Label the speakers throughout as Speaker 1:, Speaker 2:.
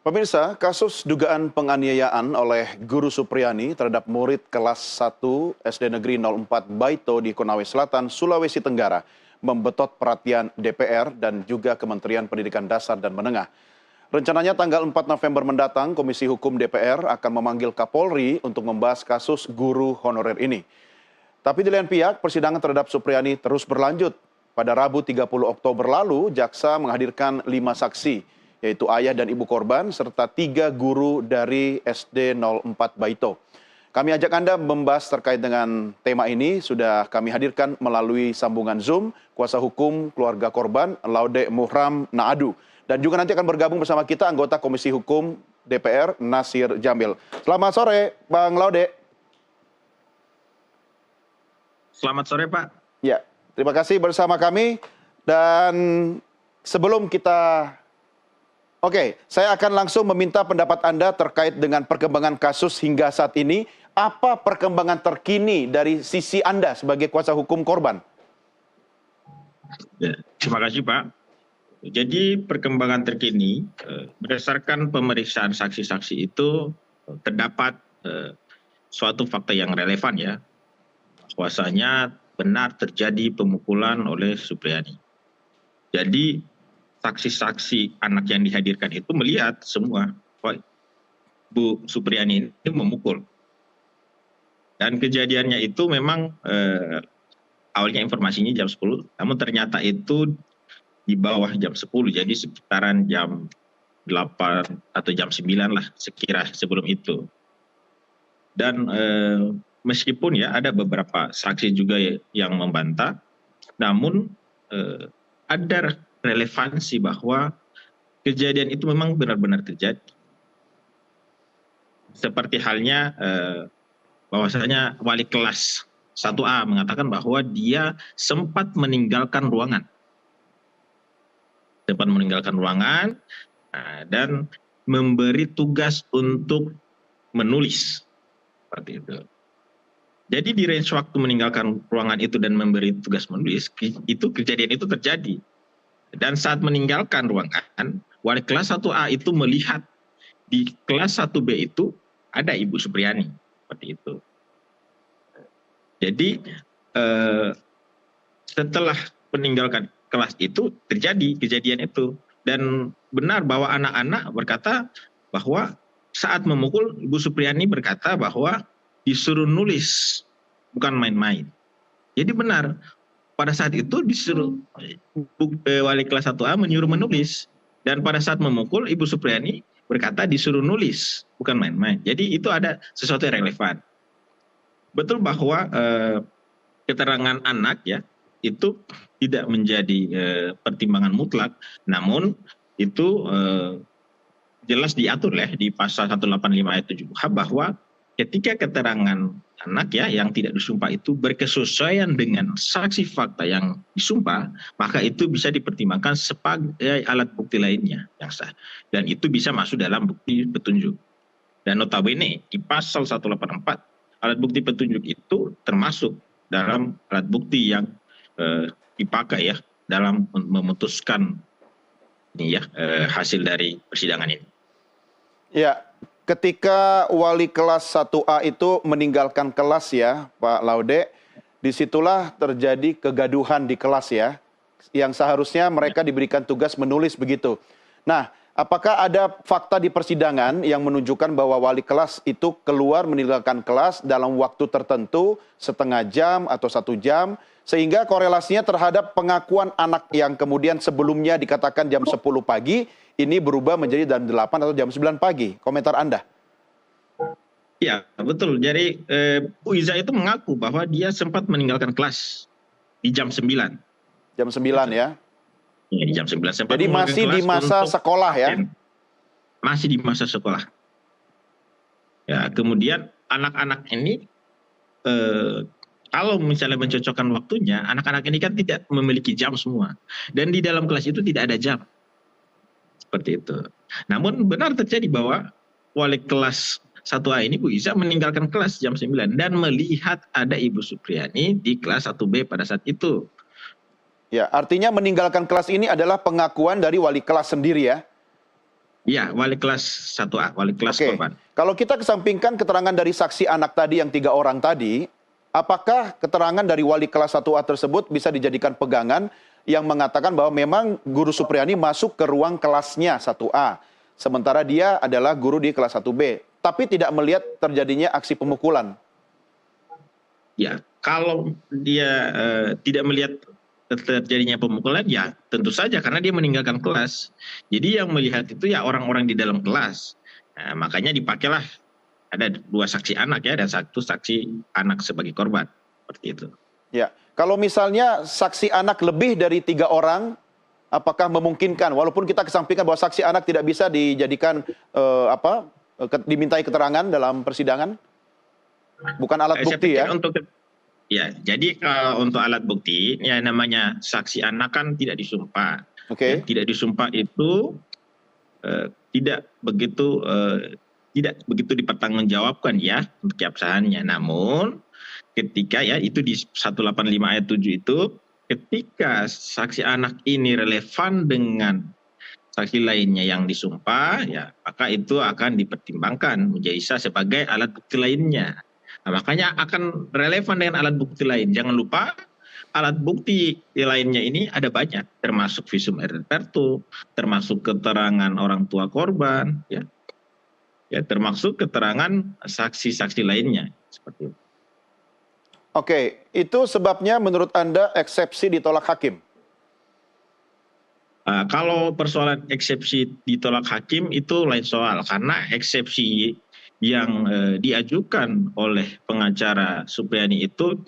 Speaker 1: Pemirsa, kasus dugaan penganiayaan oleh guru Supriyani terhadap murid kelas 1 SD Negeri 04 Baito di Konawe Selatan, Sulawesi Tenggara membetot perhatian DPR dan juga Kementerian Pendidikan Dasar dan Menengah. Rencananya tanggal 4 November mendatang, Komisi Hukum DPR akan memanggil Kapolri untuk membahas kasus guru honorer ini. Tapi di lain pihak, persidangan terhadap Supriyani terus berlanjut. Pada Rabu 30 Oktober lalu, jaksa menghadirkan 5 saksi, yaitu ayah dan ibu korban, serta 3 guru dari SD 04 Baito. Kami ajak Anda membahas terkait dengan tema ini, sudah kami hadirkan melalui sambungan Zoom, kuasa hukum keluarga korban, Laude Muhram Naadu. Dan juga nanti akan bergabung bersama kita anggota Komisi Hukum DPR, Nasir Jamil. Selamat sore, Bang Laude.
Speaker 2: Selamat sore, Pak.
Speaker 1: Ya, terima kasih bersama kami. Dan sebelum kita... Oke, saya akan langsung meminta pendapat Anda terkait dengan perkembangan kasus hingga saat ini. Apa perkembangan terkini dari sisi Anda sebagai kuasa hukum korban?
Speaker 2: Ya, terima kasih, Pak. Jadi perkembangan terkini, berdasarkan pemeriksaan saksi-saksi itu terdapat suatu fakta yang relevan ya. Bahwasanya benar terjadi pemukulan oleh Supriyani. Jadi saksi-saksi anak yang dihadirkan itu melihat semua bahwa Bu Supriyani ini memukul. Dan kejadiannya itu memang awalnya informasinya jam 10, namun ternyata itu di bawah jam 10, jadi sekitaran jam 8 atau jam 9 lah sekira sebelum itu. Dan meskipun ya ada beberapa saksi juga yang membantah, namun ada relevansi bahwa kejadian itu memang benar-benar terjadi. Seperti halnya bahwasanya wali kelas 1A mengatakan bahwa dia sempat meninggalkan ruangan. Dan memberi tugas untuk menulis. Seperti itu. Jadi di range waktu meninggalkan ruangan itu dan memberi tugas menulis, itu kejadian itu terjadi. Dan saat meninggalkan ruangan, wali kelas 1A itu melihat di kelas 1B itu ada Ibu Supriyani. Seperti itu. Jadi setelah meninggalkan kelas itu terjadi kejadian itu. Dan benar bahwa anak-anak berkata bahwa saat memukul Ibu Supriyani berkata bahwa disuruh nulis, bukan main-main. Jadi benar, pada saat itu disuruh wali kelas 1A menyuruh menulis. Dan pada saat memukul Ibu Supriyani berkata disuruh nulis, bukan main-main. Jadi itu ada sesuatu yang relevan. Betul bahwa keterangan anak ya, itu tidak menjadi pertimbangan mutlak. Namun itu jelas diatur ya di pasal 185 ayat 7H bahwa ketika keterangan anak ya yang tidak disumpah itu berkesesuaian dengan saksi fakta yang disumpah, maka itu bisa dipertimbangkan sebagai alat bukti lainnya yang sah. Dan itu bisa masuk dalam bukti petunjuk. Dan notabene di pasal 184, alat bukti petunjuk itu termasuk dalam alat bukti yang dipakai ya dalam memutuskan ini ya hasil dari persidangan ini.
Speaker 1: Ya. Ketika wali kelas 1A itu meninggalkan kelas ya, Pak Laude, disitulah terjadi kegaduhan di kelas ya, yang seharusnya mereka diberikan tugas menulis begitu. Nah, apakah ada fakta di persidangan yang menunjukkan bahwa wali kelas itu keluar meninggalkan kelas dalam waktu tertentu, setengah jam atau 1 jam, sehingga korelasinya terhadap pengakuan anak yang kemudian sebelumnya dikatakan jam 10 pagi, ini berubah menjadi jam 8 atau jam 9 pagi. Komentar Anda?
Speaker 2: Ya, betul. Jadi Bu Iza itu mengaku bahwa dia sempat meninggalkan kelas di jam 9.
Speaker 1: Jam 9 ya?
Speaker 2: Ya, di jam 9. Sempat
Speaker 1: jadi masih di masa sekolah ya?
Speaker 2: Masih di masa sekolah. Ya, kemudian anak-anak ini kalau misalnya mencocokkan waktunya, anak-anak ini kan tidak memiliki jam semua. Dan di dalam kelas itu tidak ada jam. Seperti itu. Namun benar terjadi bahwa wali kelas 1A ini Bu Iza meninggalkan kelas jam 9 dan melihat ada Ibu Supriyani di kelas 1B pada saat itu.
Speaker 1: Ya, artinya meninggalkan kelas ini adalah pengakuan dari wali kelas sendiri ya?
Speaker 2: Iya, wali kelas 1A, wali kelas
Speaker 1: Oke,
Speaker 2: korban.
Speaker 1: kalau kita kesampingkan keterangan dari saksi anak tadi yang 3 orang tadi, apakah keterangan dari wali kelas 1A tersebut bisa dijadikan pegangan yang mengatakan bahwa memang guru Supriyani masuk ke ruang kelasnya 1A, sementara dia adalah guru di kelas 1B, tapi tidak melihat terjadinya aksi pemukulan?
Speaker 2: Ya, kalau dia tidak melihat terjadinya pemukulan, ya tentu saja karena dia meninggalkan kelas. Jadi yang melihat itu ya orang-orang di dalam kelas. Nah, makanya dipakailah ada 2 saksi anak ya dan 1 saksi anak sebagai korban. Seperti itu.
Speaker 1: Ya, kalau misalnya saksi anak lebih dari 3 orang, apakah memungkinkan? Walaupun kita kesampingkan bahwa saksi anak tidak bisa dijadikan dimintai keterangan dalam persidangan, bukan alat
Speaker 2: Saya
Speaker 1: bukti
Speaker 2: pikir
Speaker 1: ya?
Speaker 2: untuk ya, jadi kalau untuk alat bukti ya namanya saksi anak kan tidak disumpah. Ya,
Speaker 1: Oke.
Speaker 2: tidak disumpah itu tidak begitu dipertanggungjawabkan ya untuk keabsahannya. Namun ketika ya itu di 185 ayat 7 itu ketika saksi anak ini relevan dengan saksi lainnya yang disumpah ya maka itu akan dipertimbangkan menjadi sah sebagai alat bukti lainnya. Nah, makanya akan relevan dengan alat bukti lain. Jangan lupa alat bukti lainnya ini ada banyak, termasuk visum et repertum, termasuk keterangan orang tua korban, ya termasuk keterangan saksi-saksi lainnya seperti itu.
Speaker 1: Oke, itu sebabnya menurut Anda eksepsi ditolak hakim?
Speaker 2: Kalau persoalan eksepsi ditolak hakim itu lain soal karena eksepsi yang diajukan oleh pengacara Supriyani itu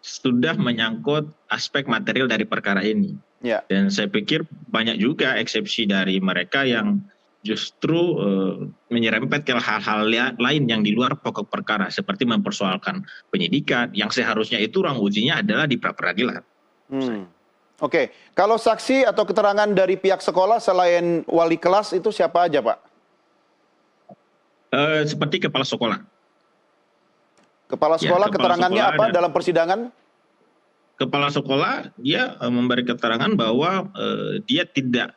Speaker 2: sudah menyangkut aspek material dari perkara ini.
Speaker 1: Ya.
Speaker 2: Dan saya pikir banyak juga eksepsi dari mereka yang justru menyerempet ke hal-hal lain yang di luar pokok perkara seperti mempersoalkan penyidikan yang seharusnya itu ruang ujinya adalah di pra peradilan.
Speaker 1: Oke, kalau saksi atau keterangan dari pihak sekolah selain wali kelas itu siapa aja, Pak?
Speaker 2: Seperti kepala sekolah.
Speaker 1: Kepala
Speaker 2: Ya,
Speaker 1: sekolah
Speaker 2: kepala
Speaker 1: keterangannya
Speaker 2: sekolah
Speaker 1: apa dalam persidangan?
Speaker 2: Kepala sekolah dia memberi keterangan bahwa dia tidak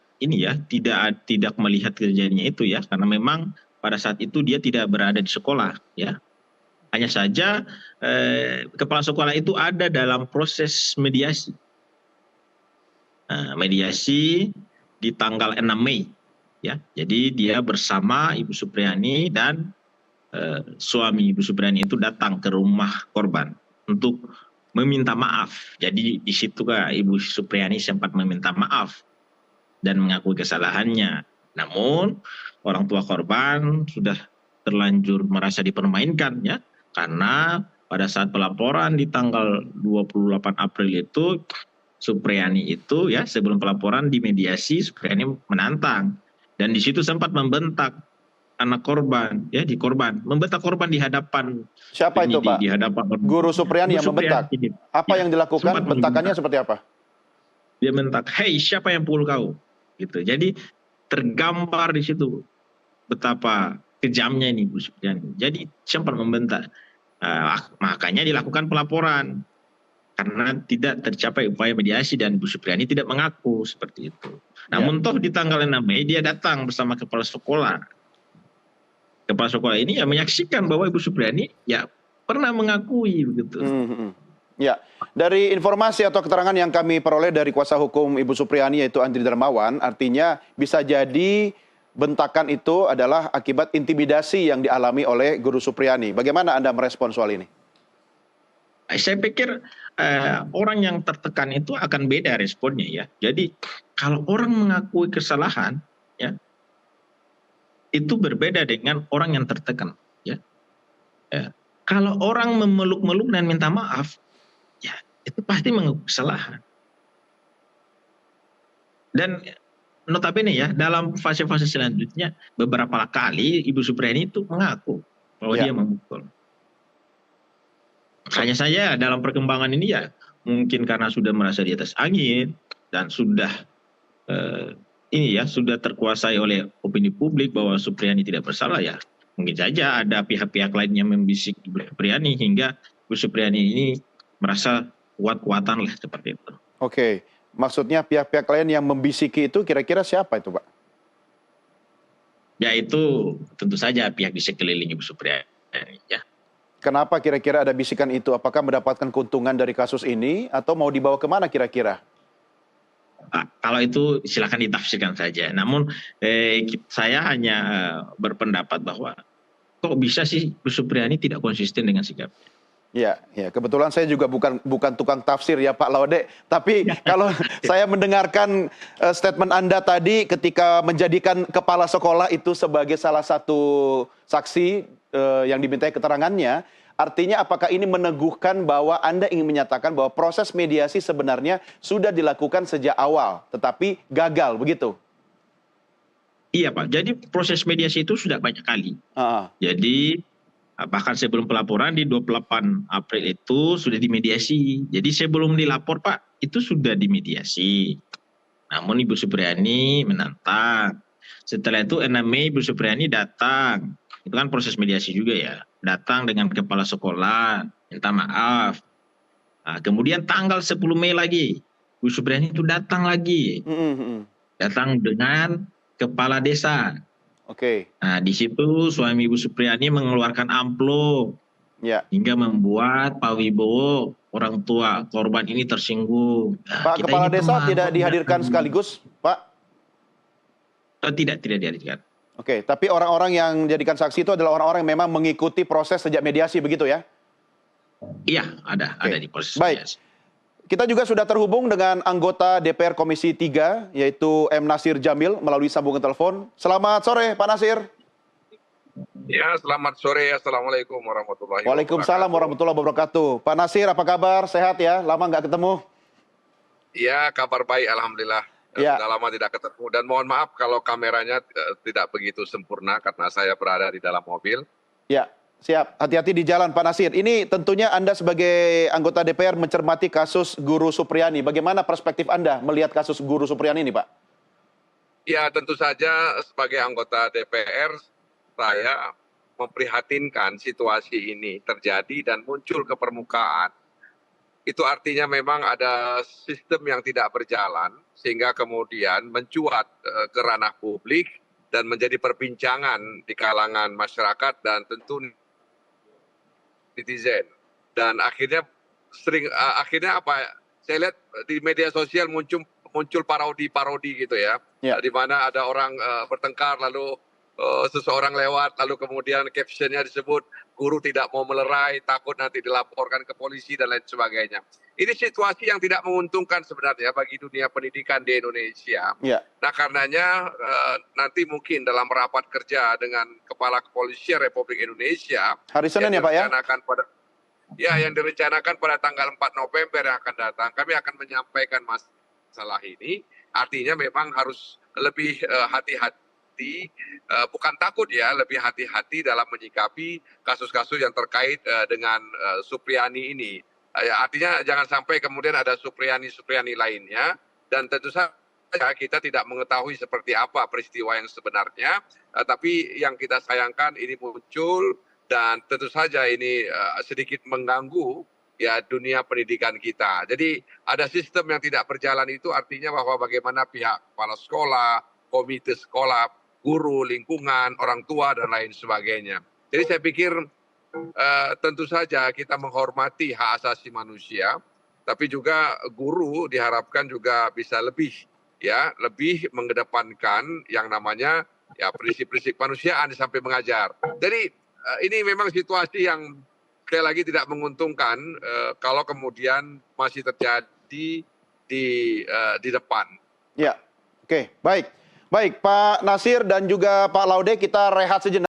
Speaker 2: melihat kejadiannya itu ya karena memang pada saat itu dia tidak berada di sekolah ya. Hanya saja kepala sekolah itu ada dalam proses mediasi. Mediasi di tanggal 6 Mei ya. Jadi dia bersama Ibu Supriyani dan suami Ibu Supriyani itu datang ke rumah korban untuk meminta maaf. Jadi di situ Ibu Supriyani sempat meminta maaf dan mengakui kesalahannya. Namun orang tua korban sudah terlanjur merasa dipermainkan ya karena pada saat pelaporan di tanggal 28 April itu Supriyani itu ya sebelum pelaporan di mediasi Supriyani menantang dan di situ sempat membentak anak korban ya di korban membentak korban di hadapan
Speaker 1: Siapa itu,
Speaker 2: penyidik,
Speaker 1: Pak?
Speaker 2: di hadapan
Speaker 1: Guru Supriyani yang membentak. Apa
Speaker 2: ya,
Speaker 1: yang dilakukan? Bentakannya seperti apa?
Speaker 2: dia bentak, "Hei, siapa yang pukul kau?" Gitu. Jadi tergambar di situ betapa kejamnya ini Bu Supriyani. Jadi sempat membentak. Makanya dilakukan pelaporan karena tidak tercapai upaya mediasi dan Bu Supriyani tidak mengaku seperti itu. Namun toh di tanggal 6 Mei dia datang bersama kepala sekolah. Kepala sekolah ini ya menyaksikan bahwa Ibu Supriyani ya pernah mengakui begitu.
Speaker 1: Ya, dari informasi atau keterangan yang kami peroleh dari kuasa hukum Ibu Supriyani yaitu Andri Darmawan, artinya bisa jadi bentakan itu adalah akibat intimidasi yang dialami oleh Guru Supriyani. Bagaimana Anda merespon soal ini?
Speaker 2: Saya pikir orang yang tertekan itu akan beda responnya ya. Jadi kalau orang mengakui kesalahan ya itu berbeda dengan orang yang tertekan ya. Kalau orang memeluk-meluk dan minta maaf ya itu pasti mengaku kesalahan. Dan notabene ya dalam fase-fase selanjutnya beberapa kali Ibu Supriyani itu mengaku bahwa dia memukul. Hanya saja dalam perkembangan ini ya mungkin karena sudah merasa di atas angin dan sudah sudah terkuasai oleh opini publik bahwa Supriyani tidak bersalah ya mungkin saja ada pihak-pihak lain yang membisik Ibu Supriyani hingga Ibu Supriyani ini merasa kuat-kuatan lah seperti itu.
Speaker 1: Oke, maksudnya pihak-pihak lain yang membisiki itu kira-kira siapa itu, Pak?
Speaker 2: Ya itu tentu saja pihak di sekeliling Ibu Supriyani ya.
Speaker 1: Kenapa kira-kira ada bisikan itu? Apakah mendapatkan keuntungan dari kasus ini atau mau dibawa kemana kira-kira?
Speaker 2: Kalau itu silakan ditafsirkan saja. Namun saya hanya berpendapat bahwa kok bisa sih Bu Supriyani tidak konsisten dengan sikapnya.
Speaker 1: Ya, ya. Kebetulan saya juga bukan tukang tafsir ya Pak Laude. Tapi kalau saya mendengarkan statement Anda tadi ketika menjadikan kepala sekolah itu sebagai salah satu saksi yang dimintai keterangannya, artinya apakah ini meneguhkan bahwa Anda ingin menyatakan bahwa proses mediasi sebenarnya sudah dilakukan sejak awal, tetapi gagal, begitu?
Speaker 2: Iya Pak, jadi proses mediasi itu sudah banyak kali.
Speaker 1: Ah,
Speaker 2: Jadi bahkan sebelum pelaporan di 28 April itu sudah dimediasi. Jadi sebelum dilapor Pak, itu sudah dimediasi. Namun Ibu Supriyani menantang. Setelah itu 6 Mei Ibu Supriyani datang. Itu kan proses mediasi juga ya. Datang dengan kepala sekolah, minta maaf. Nah, kemudian tanggal 10 Mei lagi, Bu Supriyani itu datang lagi.
Speaker 1: mm, mm, mm.
Speaker 2: Datang dengan kepala desa.
Speaker 1: Oke,
Speaker 2: Nah, di situ suami Ibu Supriyani mengeluarkan amplop
Speaker 1: ya.
Speaker 2: hingga membuat Pak Wibowo, orang tua korban ini tersinggung. Nah,
Speaker 1: Pak
Speaker 2: kita
Speaker 1: Kepala
Speaker 2: ini
Speaker 1: Desa
Speaker 2: teman,
Speaker 1: tidak
Speaker 2: kok
Speaker 1: dihadirkan
Speaker 2: datang?
Speaker 1: sekaligus, Pak?
Speaker 2: Tidak dihadirkan.
Speaker 1: Oke, tapi orang-orang yang jadikan saksi itu adalah orang-orang yang memang mengikuti proses sejak mediasi, begitu ya?
Speaker 2: Iya, ada
Speaker 1: Oke,
Speaker 2: di proses
Speaker 1: baik.
Speaker 2: mediasi.
Speaker 1: Kita juga sudah terhubung dengan anggota DPR Komisi 3, yaitu M. Nasir Jamil, melalui sambungan telepon. Selamat sore, Pak Nasir.
Speaker 3: Ya, selamat sore. Assalamualaikum warahmatullahi
Speaker 1: Waalaikumsalam
Speaker 3: wabarakatuh.
Speaker 1: warahmatullahi wabarakatuh. Pak Nasir, apa kabar? Sehat ya? Lama nggak ketemu?
Speaker 3: Ya, kabar baik, alhamdulillah.
Speaker 1: Ya,
Speaker 3: Sudah lama tidak ketemu. Dan mohon maaf kalau kameranya tidak begitu sempurna karena saya berada di dalam mobil.
Speaker 1: ya, siap. Hati-hati di jalan, Pak Nasir. Ini tentunya Anda sebagai anggota DPR mencermati kasus Guru Supriyani. Bagaimana perspektif Anda melihat kasus Guru Supriyani ini, Pak?
Speaker 3: Ya, tentu saja sebagai anggota DPR, saya memprihatinkan situasi ini terjadi dan muncul ke permukaan. Itu artinya memang ada sistem yang tidak berjalan sehingga kemudian mencuat ke ranah publik dan menjadi perbincangan di kalangan masyarakat dan tentu netizen. Dan akhirnya akhirnya apa? Saya lihat di media sosial muncul parodi-parodi gitu ya,
Speaker 1: Ya.
Speaker 3: di mana ada orang bertengkar lalu seseorang lewat lalu kemudian captionnya disebut guru tidak mau melerai takut nanti dilaporkan ke polisi dan lain sebagainya. Ini situasi yang tidak menguntungkan sebenarnya bagi dunia pendidikan di Indonesia.
Speaker 1: Ya.
Speaker 3: Nah karenanya nanti mungkin dalam rapat kerja dengan Kepala Kepolisian Republik Indonesia
Speaker 1: Hari Senin ya, Pak ya?
Speaker 3: yang direncanakan pada tanggal 4 November yang akan datang, kami akan menyampaikan masalah ini. Artinya memang harus lebih hati-hati, bukan takut ya, lebih hati-hati dalam menyikapi kasus-kasus yang terkait dengan Supriyani ini. Artinya jangan sampai kemudian ada Supriyani lainnya, dan tentu saja kita tidak mengetahui seperti apa peristiwa yang sebenarnya, tapi yang kita sayangkan ini muncul. Dan tentu saja ini sedikit mengganggu ya dunia pendidikan kita. Jadi ada sistem yang tidak berjalan itu artinya bahwa bagaimana pihak kepala sekolah, komite sekolah, guru, lingkungan, orang tua dan lain sebagainya. Jadi saya pikir tentu saja kita menghormati hak asasi manusia, tapi juga guru diharapkan juga bisa lebih mengedepankan yang namanya ya prinsip-prinsip kemanusiaan sampai mengajar. Jadi ini memang situasi yang sekali lagi tidak menguntungkan kalau kemudian masih terjadi di depan.
Speaker 1: Ya, oke, baik. Baik, Pak Nasir dan juga Pak Laude, kita rehat sejenak.